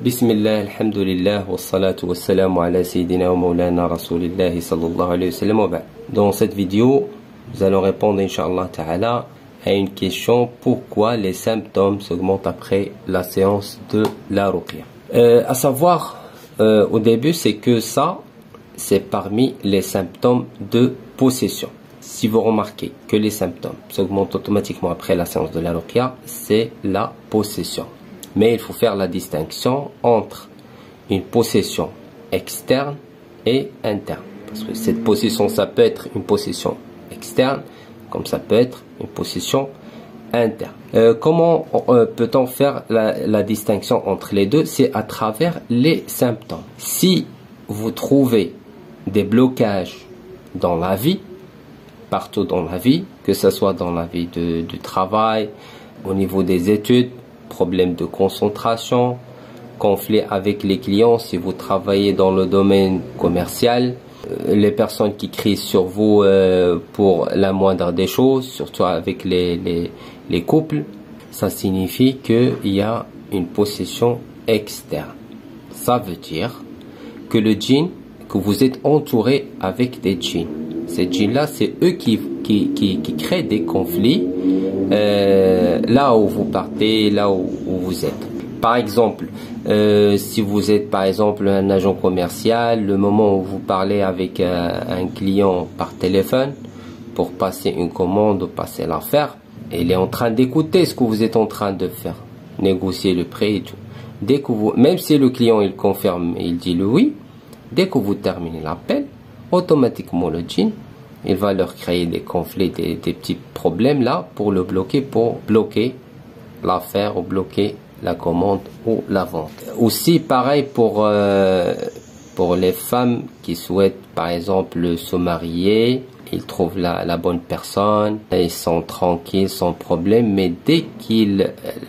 Bismillah, alhamdulillah, wa salatu wa salam ala sayyidina wa maulana rasulillahi sallallahu alayhi wa sallam wa ba'd. Dans cette vidéo, nous allons répondre, Inch'Allah ta'ala, à une question: pourquoi les symptômes s'augmentent après la séance de la ruqya. À savoir, au début, c'est que ça, c'est parmi les symptômes de possession. Si vous remarquez que les symptômes s'augmentent automatiquement après la séance de la ruqya, c'est la possession. Mais il faut faire la distinction entre une possession externe et interne. Parce que cette possession, ça peut être une possession externe, comme ça peut être une possession interne. Comment peut-on faire la distinction entre les deux? C'est à travers les symptômes. Si vous trouvez des blocages dans la vie, partout dans la vie, que ce soit dans la vie du travail, au niveau des études, problèmes de concentration, conflits avec les clients si vous travaillez dans le domaine commercial, les personnes qui crient sur vous pour la moindre des choses, surtout avec les couples, ça signifie qu'il y a une possession externe. Ça veut dire que le djinn, que vous êtes entouré avec des djinns. Ces djinns-là, c'est eux qui créent des conflits là où vous partez, là où vous êtes. Par exemple, si vous êtes par exemple un agent commercial, le moment où vous parlez avec un client par téléphone pour passer une commande ou passer l'affaire, il est en train d'écouter ce que vous êtes en train de faire, négocier le prix et tout. Dès que vous, même si le client il confirme, il dit le oui, dès que vous terminez l'appel, automatiquement le djinn, il va leur créer des conflits, des petits problèmes là pour bloquer l'affaire ou bloquer la commande ou la vente. Aussi pareil pour les femmes qui souhaitent par exemple se marier, ils trouvent la bonne personne, ils sont tranquilles, sans problème, mais dès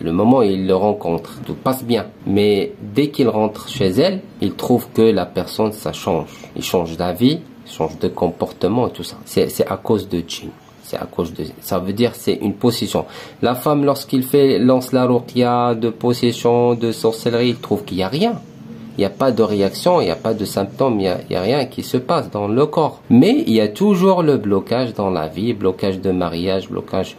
le moment où ils le rencontrent, tout passe bien. Mais dès qu'ils rentrent chez elle, ils trouvent que la personne, ça change. Ils changent d'avis, change de comportement et tout ça. C'est à cause de djinn. C'est à cause de, ça veut dire c'est une possession. La femme, lorsqu'il lance la ruqya de possession, de sorcellerie, il trouve qu'il n'y a rien. Il n'y a pas de réaction, il n'y a pas de symptômes, il n'y a rien qui se passe dans le corps. Mais il y a toujours le blocage dans la vie, blocage de mariage, blocage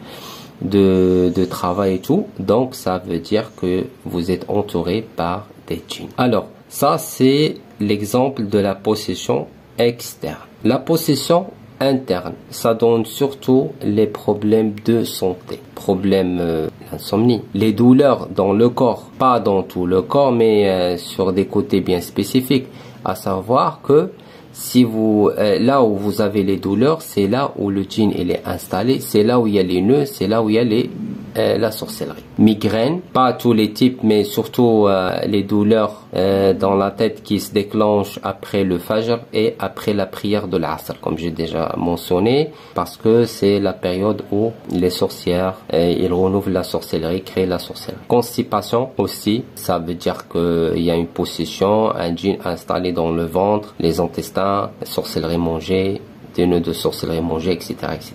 de travail et tout. Donc ça veut dire que vous êtes entouré par des djinns. Alors, ça c'est l'exemple de la possession externe. La possession interne, ça donne surtout les problèmes de santé, problèmes d'insomnie, les douleurs dans le corps, pas dans tout le corps, mais sur des côtés bien spécifiques. À savoir que si vous là où vous avez les douleurs, c'est là où le djinn il est installé, c'est là où il y a les nœuds, c'est là où il y a la sorcellerie. Migraine, pas tous les types, mais surtout les douleurs dans la tête qui se déclenchent après le fajr et après la prière de l'asr, comme j'ai déjà mentionné, parce que c'est la période où les sorcières ils renouvelent la sorcellerie, créent la sorcellerie. Constipation aussi, ça veut dire qu'il y a une possession, un djinn installé dans le ventre, les intestins, sorcellerie mangée, des nœuds de sorcellerie mangée, etc., etc.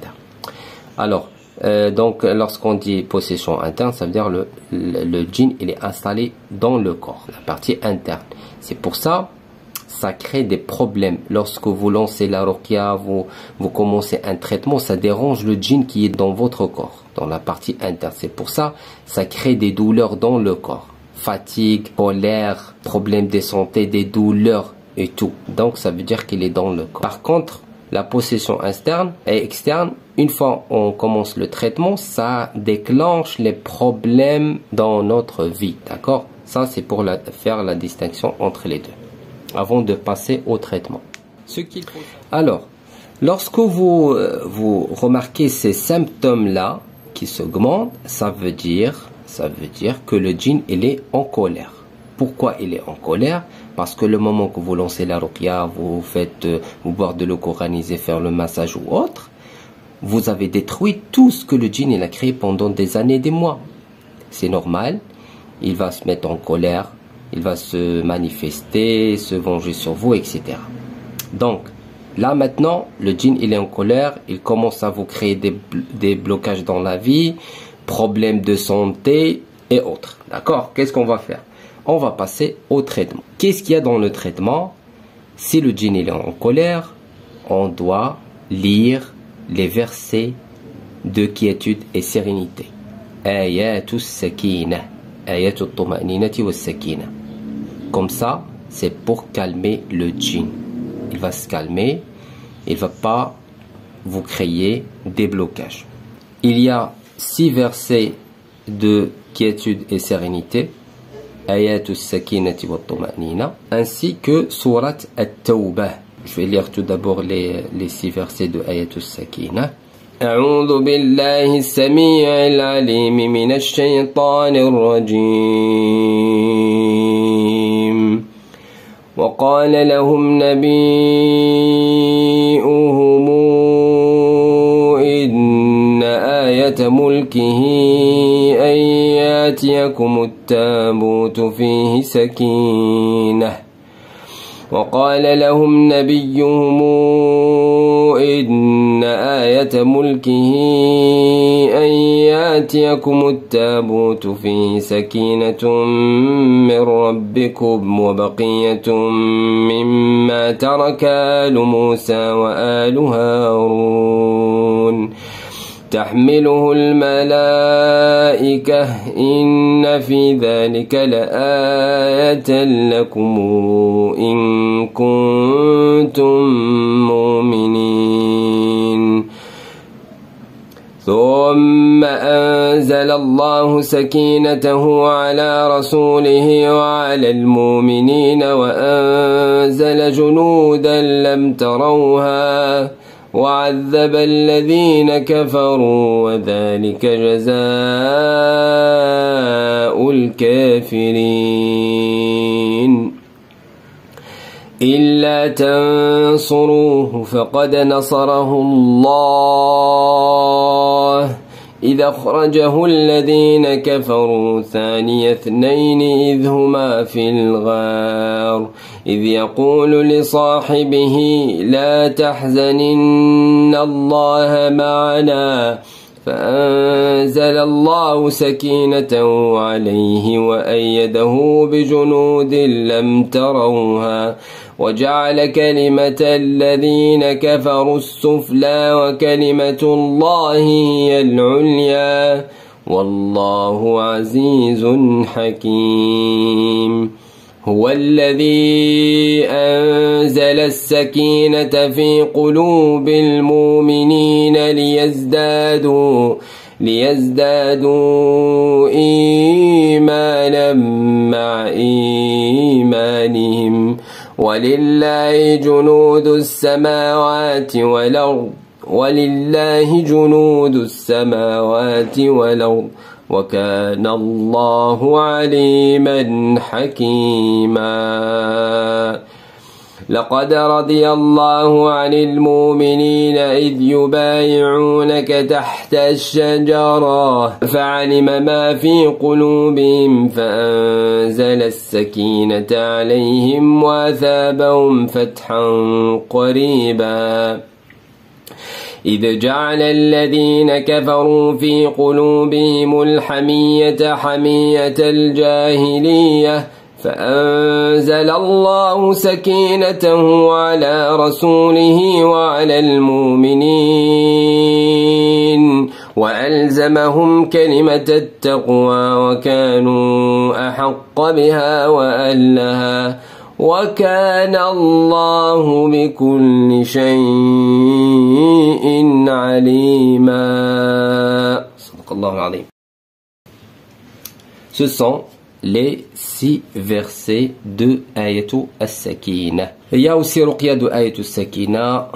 Alors, donc lorsqu'on dit possession interne, ça veut dire le djinn il est installé dans le corps, la partie interne. C'est pour ça crée des problèmes. Lorsque vous lancez la ruqya, vous commencez un traitement, ça dérange le djinn qui est dans votre corps, dans la partie interne. C'est pour ça crée des douleurs dans le corps, fatigue, colère, problèmes de santé, des douleurs et tout. Donc ça veut dire qu'il est dans le corps. Par contre, la possession interne et externe, une fois on commence le traitement, ça déclenche les problèmes dans notre vie, d'accord? Ça c'est pour faire la distinction entre les deux, avant de passer au traitement. Alors, lorsque vous remarquez ces symptômes-là qui s'augmentent, ça veut dire que le djinn il est en colère. Pourquoi il est en colère? Parce que le moment que vous lancez la ruqya, vous boire de l'eau coranisée, faire le massage ou autre, vous avez détruit tout ce que le djinn il a créé pendant des années, des mois. C'est normal, il va se mettre en colère, il va se manifester, se venger sur vous, etc. Donc, là maintenant, le djinn il est en colère, il commence à vous créer des blocages dans la vie, problèmes de santé et autres. D'accord? Qu'est-ce qu'on va faire? on va passer au traitement. Qu'est-ce qu'il y a dans le traitement? Si le djinn est en colère, on doit lire les versets de quiétude et sérénité. Ayatus sakina, ayatul tuma'ninati was sakina. Comme ça, c'est pour calmer le djinn. Il va se calmer, il ne va pas vous créer des blocages. Il y a 6 versets de quiétude et sérénité, ayatus sakinati wat tuma'nina, ainsi que surat at-tawbah. Je vais lire tout d'abord les 6 versets de ayatus sakina. أعوذ بالله السميع العليم من الشيطان الرجيم وقال لهم نبيئهم إن آية ملكه أن يأتيكم التابوت فيه سكينة وقال لهم نبيهم إن آية ملكه أن يأتيكم التابوت فيه سكينة من ربكم وبقية مما ترك آل موسى وآل هارون تحمله الملائكة إن في ذلك لآية لكم إن كنتم مؤمنين ثم أنزل الله سكينته على رسوله وعلى المؤمنين وأنزل جنودا لم تروها وعذب الذين كفروا وذلك جزاء الكافرين إلا تنصروه فقد نصره الله إذ أخرجه الذين كفروا ثاني اثنين إذ هما في الغار إذ يقول لصاحبه لا تحزن إن الله معنا فأنزل الله سكينته عليه وأيده بجنود لم تروها وجعل كلمة الذين كفروا السفلى وكلمة الله هي العليا والله عزيز حكيم هو الذي أنزل السكينة في قلوب المؤمنين ليزدادوا إيمانا مع إيمانهم ولله جنود السماوات والأرض وكان الله عليما حكيما لقد رضي الله عن المؤمنين إذ يبايعونك تحت الشجرة فعلم ما في قلوبهم فأنزل السكينة عليهم وأثابهم فتحا قريبا إذ جعل الذين كفروا في قلوبهم الحمية حمية الجاهلية فأنزل الله سكينته على رسوله وعلى المؤمنين وألزمهم كلمة التقوى وكانوا أحق بها وأهلها وكان الله بكل شيء عليما صدق الله العظيم. Ce sont les 6 versets de Ayatul Sakina. Il y a aussi Ruqya de Ayatul Sakina.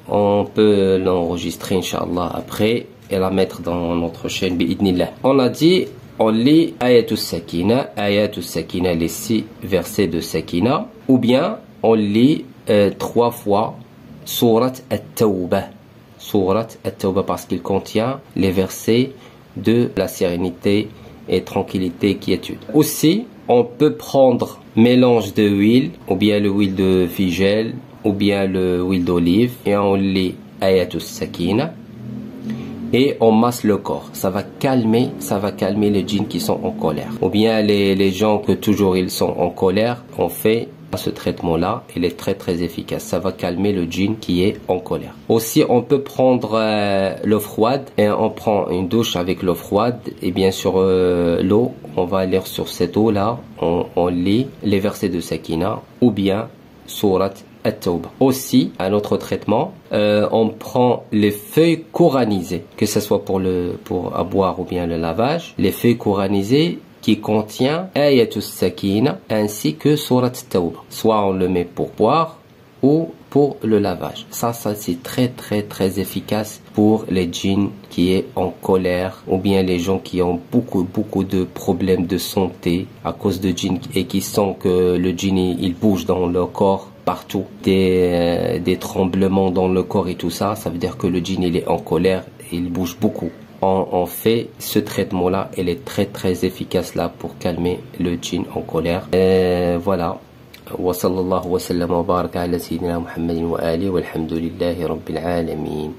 On peut l'enregistrer, Inch'Allah, après et la mettre dans notre chaîne, bi'idnillah. On a dit, on lit Ayatul Sakina, les 6 versets de Sakina, ou bien on lit 3 fois Surat At-Tawbah. Surat At-Tawbah parce qu'il contient les versets de la sérénité et tranquillité, quiétude. Aussi, on peut prendre mélange de huile, ou bien l'huile de figel, ou bien l'huile d'olive, et on lit Ayatul Sakina. et on masse le corps. Ça va calmer les djinns qui sont en colère. Ou bien les gens que toujours ils sont en colère, on fait ce traitement-là, il est très efficace. Ça va calmer le djinn qui est en colère. Aussi, on peut prendre l'eau froide et on prend une douche avec l'eau froide et bien sûr l'eau, on va lire sur cette eau-là, on lit les versets de Sakina ou bien Surat At-Tawbah. Aussi, un autre traitement, on prend les feuilles coranisées, que ce soit pour à boire ou bien le lavage, les feuilles coranisées qui contient Ayatul Sakina ainsi que Surat At-Tawbah. Soit on le met pour boire ou pour le lavage. Ça c'est très efficace pour les djinns qui est en colère ou bien les gens qui ont beaucoup de problèmes de santé à cause de djinns et qui sentent que le djinn il bouge dans leur corps partout, des tremblements dans le corps et tout ça. Ça veut dire que le djinn il est en colère, il bouge beaucoup. On fait ce traitement-là, elle est très efficace là pour calmer le djinn en colère. Voilà. Wa sallallahu wa sallam wa baraka ala sayyidina Muhammadin wa alihi walhamdulillahi rabbil alamin.